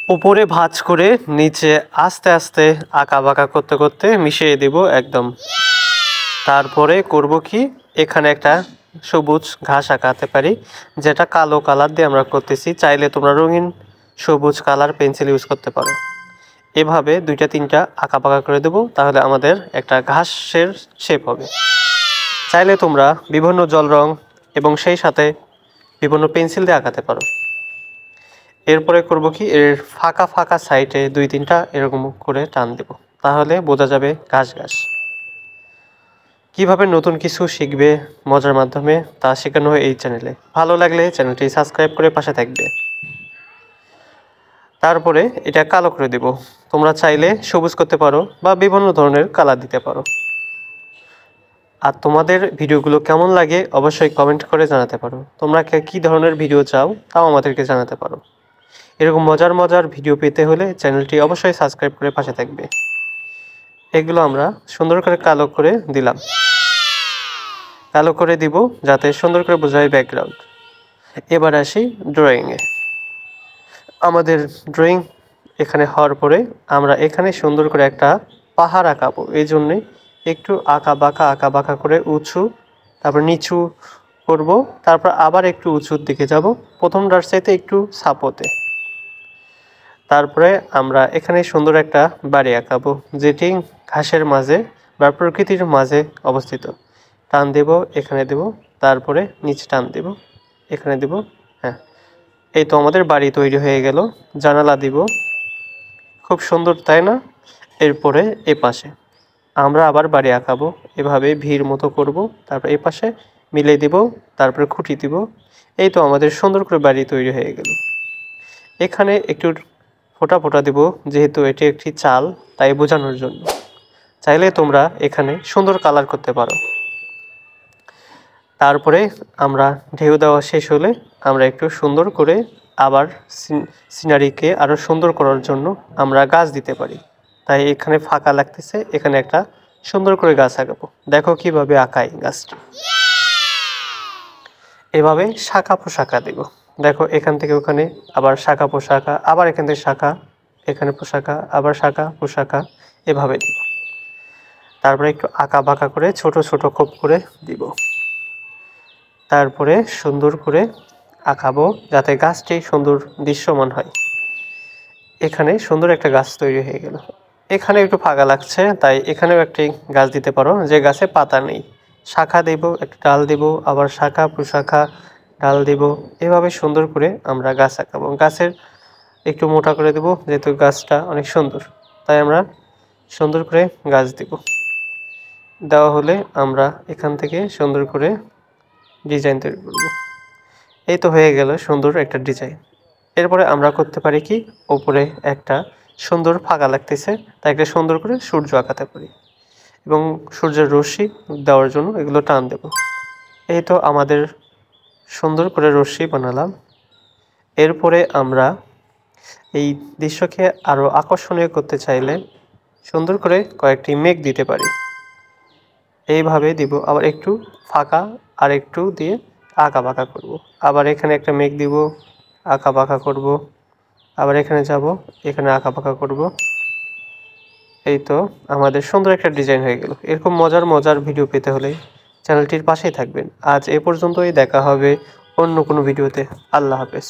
উপরে ভাঁজ করে নিচে আস্তে আস্তে আঁকা বাঁকা করতে করতে মিশিয়ে দিব একদম। তারপরে করব কি, এখানে একটা সবুজ ঘাস আঁকাতে পারি, যেটা কালো কালার দিয়ে আমরা করতেছি। চাইলে তোমরা রঙিন সবুজ কালার পেন্সিল ইউজ করতে পারো। এভাবে 2-3টা আঁকা বাঁকা করে দেবো, তাহলে আমাদের একটা ঘাসের শেপ হবে। চাইলে তোমরা বিভিন্ন জল রং এবং সেই সাথে বিভিন্ন পেন্সিল দিয়ে আঁকাতে পারো। এরপরে করব কি, এর ফাঁকা ফাঁকা সাইডে 2-3টা এরকম করে টান দেব, তাহলে বোঝা যাবে ঘাস ঘাস। কীভাবে নতুন কিছু শিখবে মজার মাধ্যমে তা শেখানো হয় এই চ্যানেলে। ভালো লাগলে চ্যানেলটি সাবস্ক্রাইব করে পাশে থাকবে। তারপরে এটা কালো করে দেব। তোমরা চাইলে সবুজ করতে পারো বা বিভিন্ন ধরনের কালার দিতে পারো। আর তোমাদের ভিডিওগুলো কেমন লাগে অবশ্যই কমেন্ট করে জানাতে পারো। তোমরা কী ধরনের ভিডিও চাও তাও আমাদেরকে জানাতে পারো। এরকম মজার মজার ভিডিও পেতে হলে চ্যানেলটি অবশ্যই সাবস্ক্রাইব করে পাশে থাকবে। এগুলো আমরা সুন্দর করে কালো করে দিলাম। কালো করে দিব যাতে সুন্দর করে বোঝায় ব্যাকগ্রাউন্ড। এবার আসি ড্রয়িংয়ে। আমাদের ড্রয়িং এখানে হওয়ার পরে আমরা এখানে সুন্দর করে একটা পাহাড় আঁকাবো। এই জন্যে একটু আঁকা বাঁকা করে উঁচু, তারপর নিচু করব, তারপর আবার একটু উঁচুর দিকে যাব, প্রথমটার চাইতে একটু সাপোতে। তারপরে আমরা এখানে সুন্দর একটা বাড়ি আঁকাবো, যেটি ঘাসের মাঝে বা প্রকৃতির মাঝে অবস্থিত। টান দেব, এখানে দেব, তারপরে নিচে টান দেব, এখানে দেব। হ্যাঁ, এই তো আমাদের বাড়ি তৈরি হয়ে গেল। জানালা দিব, খুব সুন্দর তাই না? এরপরে এ পাশে আমরা আবার বাড়ি আঁকাবো, এভাবে ভিড় মতো করব, তারপর এ পাশে মিলে দিব, তারপরে খুঁটি দিব। এই তো আমাদের সুন্দর করে বাড়ি তৈরি হয়ে গেল। এখানে একটু ফোঁটা ফোঁটা দিব, যেহেতু এটি একটি চাল তাই বোঝানোর জন্য। চাইলে তোমরা এখানে সুন্দর কালার করতে পারো। তারপরে আমরা ঢেউ দেওয়া শেষ হলে আমরা একটু সুন্দর করে আবার সিনারিকে আরও সুন্দর করার জন্য আমরা গাছ দিতে পারি। তাই এখানে ফাঁকা লাগতেছে, এখানে একটা সুন্দর করে গাছ আঁকাবো। দেখো কিভাবে আঁকাই গাছটি। এভাবে শাখা পোশাখা দেব। দেখো এখান থেকে ওখানে আবার শাখা পোশাখা, আবার এখান থেকে শাখা, এখানে পোশাখা, আবার শাখা পোশাখা, এভাবে দিব। তারপরে একটু আঁকা বাঁকা করে ছোট ছোট খোপ করে দিব। তারপরে সুন্দর করে আঁকাবো যাতে গাছটি সুন্দর দৃশ্যমান হয়। এখানে সুন্দর একটা গাছ তৈরি হয়ে গেল। এখানে একটু ফাঁকা লাগছে, তাই এখানেও একটি গাছ দিতে পারো যে গাছে পাতা নেই। শাখা দেব, একটা ডাল দেব, আবার শাখা প্রশাখা, ডাল দেব। এভাবে সুন্দর করে আমরা গাছ আঁকাবো। গাছের একটু মোটা করে দেব, যেহেতু গাছটা অনেক সুন্দর, তাই আমরা সুন্দর করে গাছ দেব। দেওয়া হলে আমরা এখান থেকে সুন্দর করে ডিজাইন তৈরি করব। এই তো হয়ে গেল সুন্দর একটা ডিজাইন। এরপরে আমরা করতে পারি কি, ওপরে একটা সুন্দর ফাঁকা লাগতেছে, তাই একটা সুন্দর করে সূর্য আঁকাতে পারি এবং সূর্যের রশ্মি দেওয়ার জন্য এগুলো টান দেব। এই তো আমাদের সুন্দর করে রশ্মি বানালাম। এরপরে আমরা এই দৃশ্যকে আরও আকর্ষণীয় করতে চাইলে সুন্দর করে কয়েকটি মেঘ দিতে পারি। এইভাবে দিব, আবার একটু ফাঁকা আর একটু দিয়ে আঁকা বাঁকা করব। আবার এখানে একটা মেঘ দিব, আঁকা বাঁকা করব, আবার এখানে যাব, এখানে আঁকা বাঁকা করব। এই তো আমাদের সুন্দর একটা ডিজাইন হয়ে গেল। এরকম মজার মজার ভিডিও পেতে হলে চ্যানেলটির পাশেই থাকবেন। আজ এ পর্যন্তই, দেখা হবে অন্য কোনো ভিডিওতে। আল্লাহ হাফেজ।